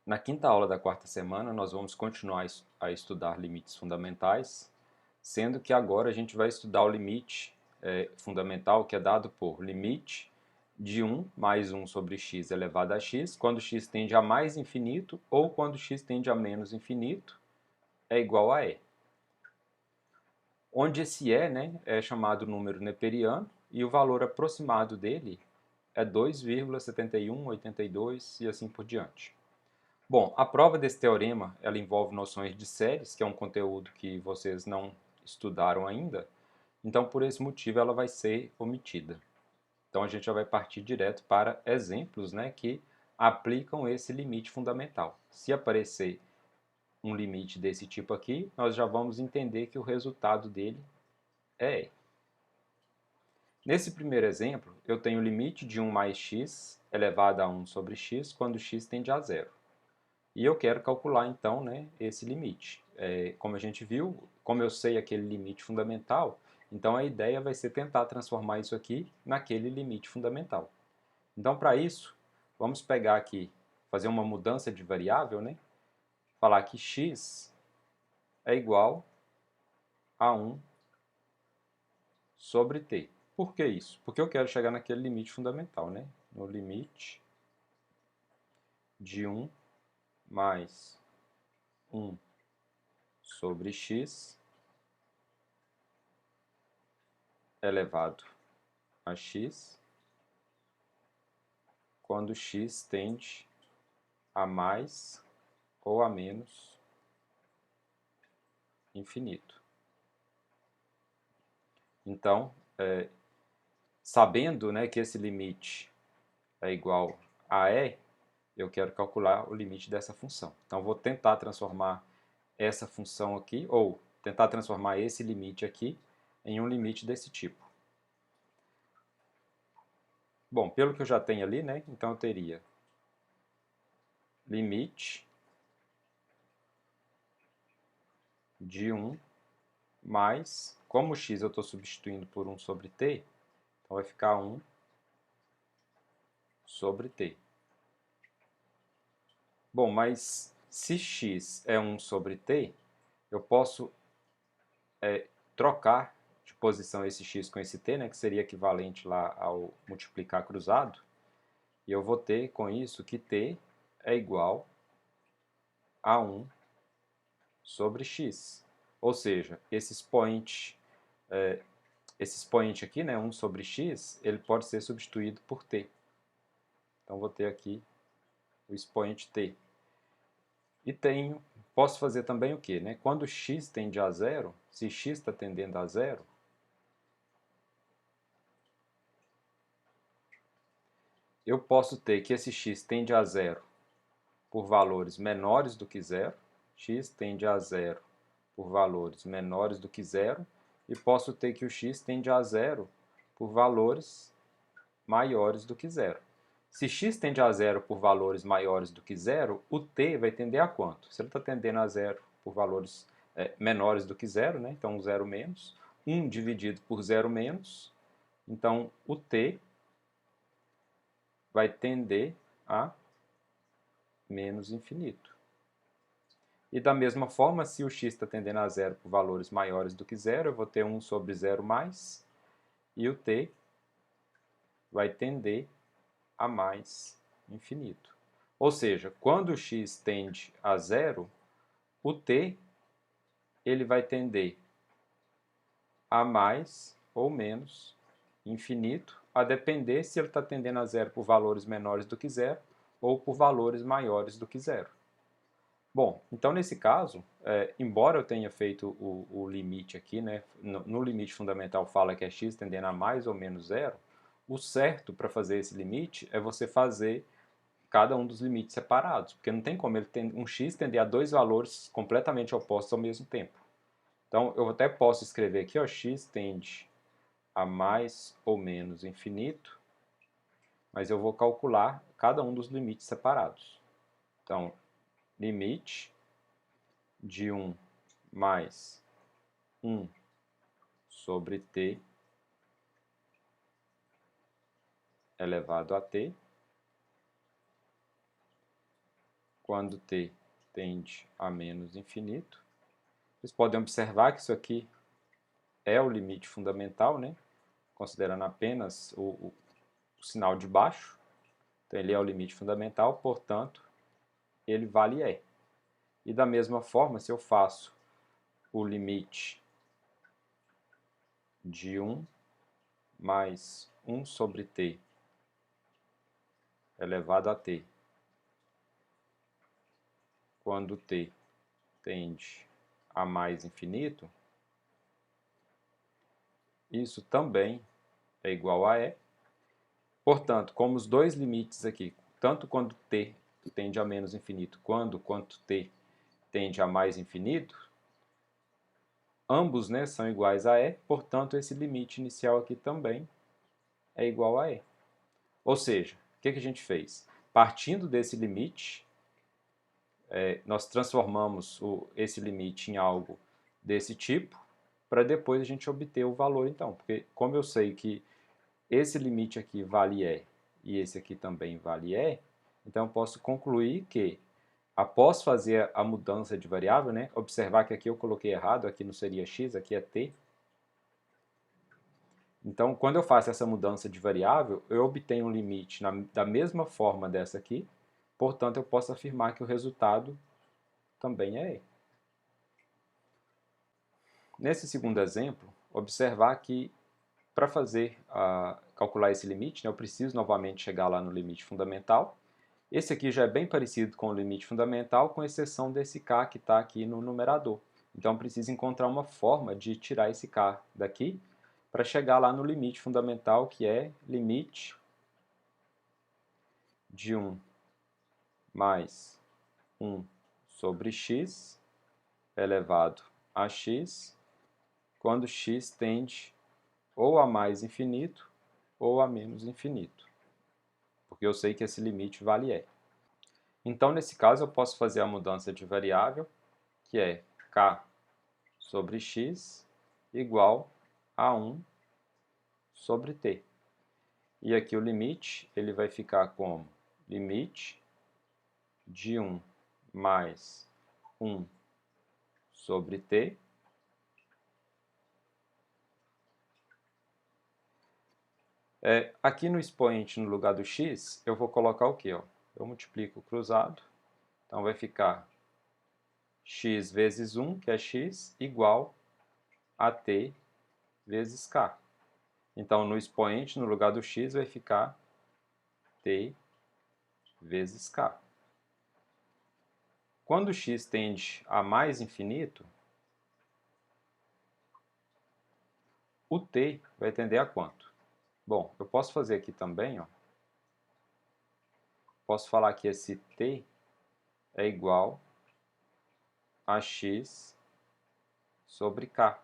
Na quinta aula da quarta semana, nós vamos continuar a estudar limites fundamentais, sendo que agora a gente vai estudar o limite fundamental que é dado por limite de 1 mais 1 sobre x elevado a x, quando x tende a mais infinito ou quando x tende a menos infinito, é igual a e. Onde esse e, né, é chamado número neperiano e o valor aproximado dele é 2,7182 e assim por diante. Bom, a prova desse teorema, ela envolve noções de séries, que é um conteúdo que vocês não estudaram ainda, então por esse motivo ela vai ser omitida. Então a gente já vai partir direto para exemplos, né, que aplicam esse limite fundamental. Se aparecer um limite desse tipo aqui, nós já vamos entender que o resultado dele é E. Nesse primeiro exemplo, eu tenho o limite de 1 mais x elevado a 1 sobre x quando x tende a zero. E eu quero calcular, então, né, esse limite. Como a gente viu, como eu sei aquele limite fundamental, então a ideia vai ser tentar transformar isso aqui naquele limite fundamental. Então, para isso, vamos pegar aqui, fazer uma mudança de variável, né? Falar que x é igual a 1 sobre t. Por que isso? Porque eu quero chegar naquele limite fundamental, né? No limite de 1 mais 1 sobre x elevado a x, quando x tende a mais ou a menos infinito. Então, sabendo, né, que esse limite é igual a e, eu quero calcular o limite dessa função. Então, vou tentar transformar essa função aqui, ou tentar transformar esse limite aqui em um limite desse tipo. Bom, pelo que eu já tenho ali, né, então eu teria limite de 1 mais, como o x eu estou substituindo por 1 sobre t, então vai ficar 1 sobre t. Bom, mas se x é 1 sobre t, eu posso trocar de posição esse x com esse t, né, que seria equivalente lá ao multiplicar cruzado, e eu vou ter com isso que t é igual a 1 sobre x. Ou seja, esse expoente aqui, né, 1 sobre x, ele pode ser substituído por t. Então, vou ter aqui o expoente t. E posso fazer também o quê? Né? Quando x tende a zero, se x está tendendo a zero, eu posso ter que esse x tende a zero por valores menores do que zero, x tende a zero por valores menores do que zero, e posso ter que o x tende a zero por valores maiores do que zero. Se x tende a zero por valores maiores do que zero, o t vai tender a quanto? Se ele está tendendo a zero por valores menores do que zero, né? Então 0 menos, 1 dividido por 0 menos, então o t vai tender a menos infinito. E da mesma forma, se o x está tendendo a zero por valores maiores do que zero, eu vou ter 1 sobre 0 mais, e o t vai tender a mais infinito. Ou seja, quando o x tende a zero, o t ele vai tender a mais ou menos infinito, a depender se ele está tendendo a zero por valores menores do que zero ou por valores maiores do que zero. Bom, então nesse caso, embora eu tenha feito o limite aqui, né, no limite fundamental fala que é x tendendo a mais ou menos zero, o certo para fazer esse limite é você fazer cada um dos limites separados, porque não tem como um x tender a dois valores completamente opostos ao mesmo tempo. Então, eu até posso escrever aqui, ó, x tende a mais ou menos infinito, mas eu vou calcular cada um dos limites separados. Então, limite de 1 mais 1 sobre t elevado a t, quando t tende a menos infinito. Vocês podem observar que isso aqui é o limite fundamental, né? Considerando apenas o sinal de baixo. Então, ele é o limite fundamental, portanto, ele vale E. E da mesma forma, se eu faço o limite de 1 mais 1 sobre t elevado a t, quando t tende a mais infinito, isso também é igual a E. Portanto, como os dois limites aqui, tanto quando t tende a menos infinito, quanto t tende a mais infinito, ambos, né, são iguais a E, portanto, esse limite inicial aqui também é igual a E. Ou seja, o que a gente fez? Partindo desse limite, nós transformamos esse limite em algo desse tipo, para depois a gente obter o valor, então. Porque como eu sei que esse limite aqui vale E e esse aqui também vale E, então eu posso concluir que, após fazer a mudança de variável, né, observar que aqui eu coloquei errado, aqui não seria x, aqui é t. Então, quando eu faço essa mudança de variável, eu obtenho um limite da mesma forma dessa aqui, portanto, eu posso afirmar que o resultado também é E. Nesse segundo exemplo, observar que para calcular esse limite, né, eu preciso novamente chegar lá no limite fundamental. Esse aqui já é bem parecido com o limite fundamental, com exceção desse k que está aqui no numerador. Então, eu preciso encontrar uma forma de tirar esse k daqui para chegar lá no limite fundamental, que é limite de 1 mais 1 sobre x elevado a x, quando x tende ou a mais infinito ou a menos infinito, porque eu sei que esse limite vale E. Então, nesse caso, eu posso fazer a mudança de variável, que é k sobre x igual a 1 sobre t. E aqui o limite ele vai ficar como limite de 1 mais 1 sobre t aqui no expoente, no lugar do x, eu vou colocar o quê? Ó? Eu multiplico o cruzado, então vai ficar x vezes 1, que é x, igual a t vezes k. Então, no expoente, no lugar do x, vai ficar t vezes k. Quando x tende a mais infinito, o t vai tender a quanto? Bom, eu posso fazer aqui também, ó. Posso falar que esse t é igual a x sobre k.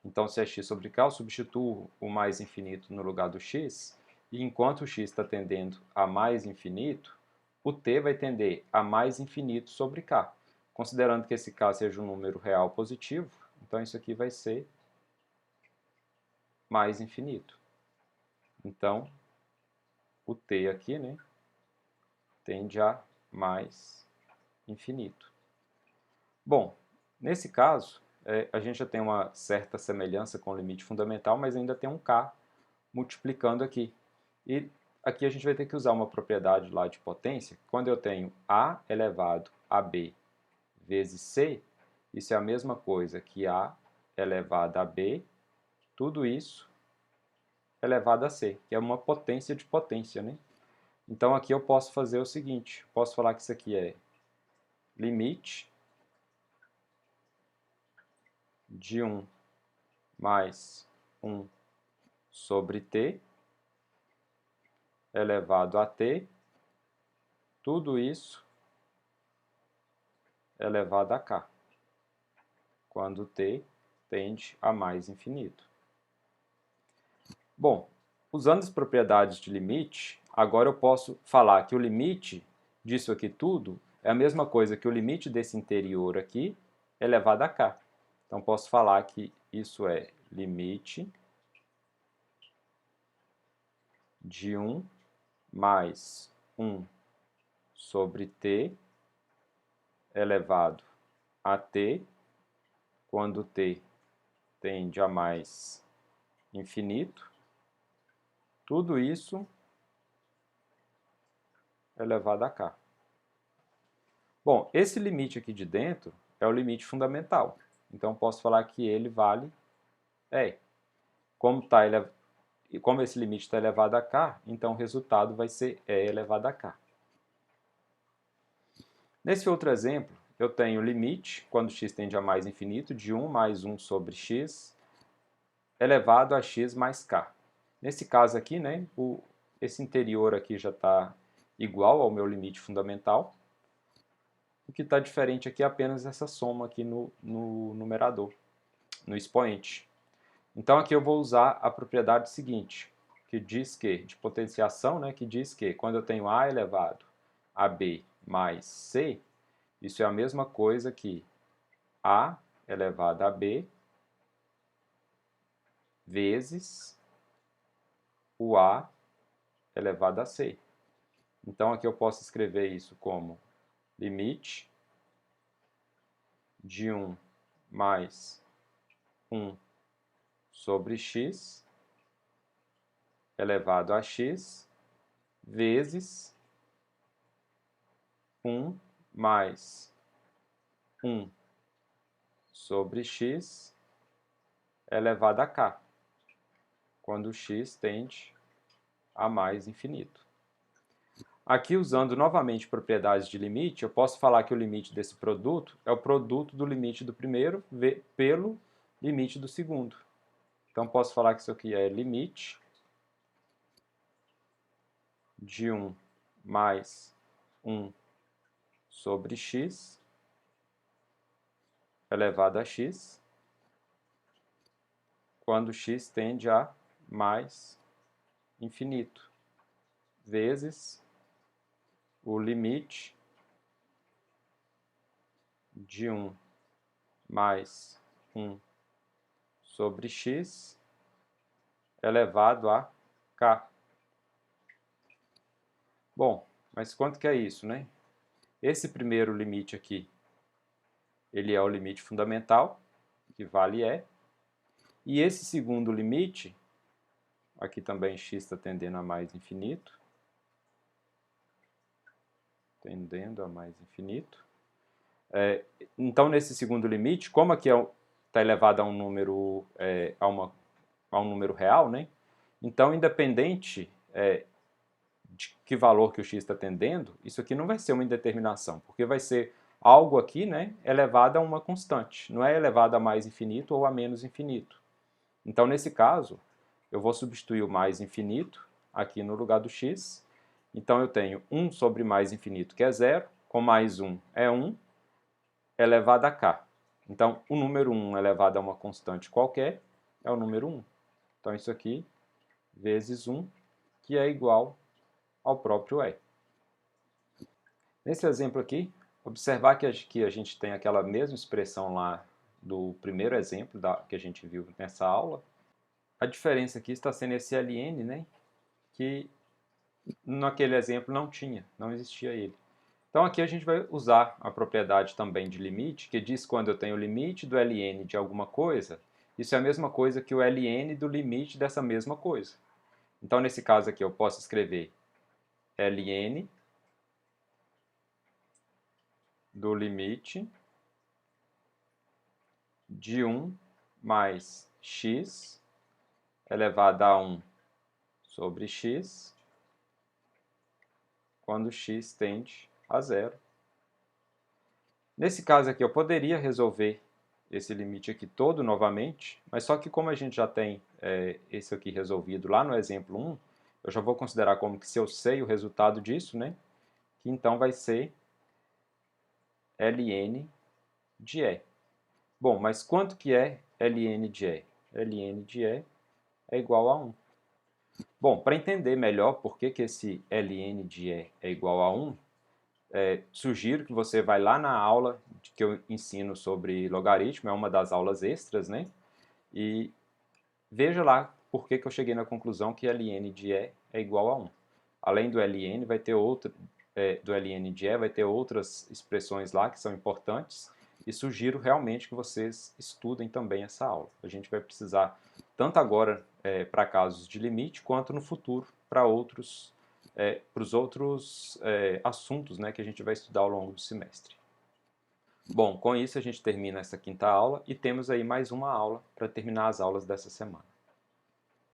Então, se é x sobre k, eu substituo o mais infinito no lugar do x, e enquanto o x está tendendo a mais infinito, o t vai tender a mais infinito sobre k. Considerando que esse k seja um número real positivo, então isso aqui vai ser mais infinito. Então, o t aqui, né, tende a mais infinito. Bom, nesse caso, a gente já tem uma certa semelhança com o limite fundamental, mas ainda tem um k multiplicando aqui. E aqui a gente vai ter que usar uma propriedade lá de potência. Quando eu tenho a elevado a b vezes c, isso é a mesma coisa que a elevado a b, tudo isso elevado a c, que é uma potência de potência, né? Então aqui eu posso fazer o seguinte, posso falar que isso aqui é limite de 1 mais 1 sobre t elevado a t, tudo isso elevado a k, quando t tende a mais infinito. Bom, usando as propriedades de limite, agora eu posso falar que o limite disso aqui tudo é a mesma coisa que o limite desse interior aqui elevado a k. Então, posso falar que isso é limite de 1 mais 1 sobre t elevado a t, quando t tende a mais infinito, tudo isso elevado a k. Bom, esse limite aqui de dentro é o limite fundamental. Então, posso falar que ele vale E. Como esse limite está elevado a k, então o resultado vai ser E elevado a k. Nesse outro exemplo, eu tenho o limite, quando x tende a mais infinito, de 1 mais 1 sobre x elevado a x mais k. Nesse caso aqui, né, esse interior aqui já está igual ao meu limite fundamental. O que está diferente aqui é apenas essa soma aqui no numerador, no expoente. Então aqui eu vou usar a propriedade seguinte, que diz que, de potenciação, né, que diz que quando eu tenho a elevado a b mais c, isso é a mesma coisa que a elevado a b vezes o a elevado a c. Então aqui eu posso escrever isso como limite de 1 mais 1 sobre x elevado a x vezes 1 mais 1 sobre x elevado a k, quando x tende a mais infinito. Aqui, usando novamente propriedades de limite, eu posso falar que o limite desse produto é o produto do limite do primeiro pelo limite do segundo. Então, posso falar que isso aqui é limite de 1 mais 1 sobre x elevado a x, quando x tende a mais infinito, vezes o limite de 1 mais 1 sobre x elevado a k. Bom, mas quanto que é isso, né? Esse primeiro limite aqui, ele é o limite fundamental, que vale E. E esse segundo limite, aqui também x está tendendo a mais infinito, tendendo a mais infinito. Então, nesse segundo limite, como aqui está elevado a um número, a um número real, né? Então, independente de que valor que o x está tendendo, isso aqui não vai ser uma indeterminação, porque vai ser algo aqui, né, elevado a uma constante, não é elevado a mais infinito ou a menos infinito. Então, nesse caso, eu vou substituir o mais infinito aqui no lugar do x. Então, eu tenho 1 sobre mais infinito, que é 0, com mais 1 é 1, elevado a k. Então, o número 1 elevado a uma constante qualquer é o número 1. Então, isso aqui vezes 1, que é igual ao próprio E. Nesse exemplo aqui, observar que a gente tem aquela mesma expressão lá do primeiro exemplo que a gente viu nessa aula. A diferença aqui está sendo esse ln, né, que naquele exemplo não existia ele. Então aqui a gente vai usar a propriedade também de limite, que diz que quando eu tenho o limite do ln de alguma coisa, isso é a mesma coisa que o ln do limite dessa mesma coisa. Então nesse caso aqui eu posso escrever ln do limite de 1 mais x elevado a 1 sobre x, quando x tende a 0. Nesse caso aqui, eu poderia resolver esse limite aqui todo novamente, mas só que como a gente já tem esse aqui resolvido lá no exemplo 1, eu já vou considerar como que se eu sei o resultado disso, né, que então vai ser ln de E. Bom, mas quanto que é ln de E? ln de E é igual a 1. Bom, para entender melhor por que esse ln de E é igual a 1, sugiro que você vá lá na aula que eu ensino sobre logaritmo, é uma das aulas extras, né? E veja lá por que eu cheguei na conclusão que ln de E é igual a 1. Além do ln, vai ter do ln de E, vai ter outras expressões lá que são importantes, e sugiro realmente que vocês estudem também essa aula. A gente vai precisar, tanto agora para casos de limite, quanto no futuro para os outros assuntos, né, que a gente vai estudar ao longo do semestre. Bom, com isso a gente termina essa quinta aula e temos aí mais uma aula para terminar as aulas dessa semana.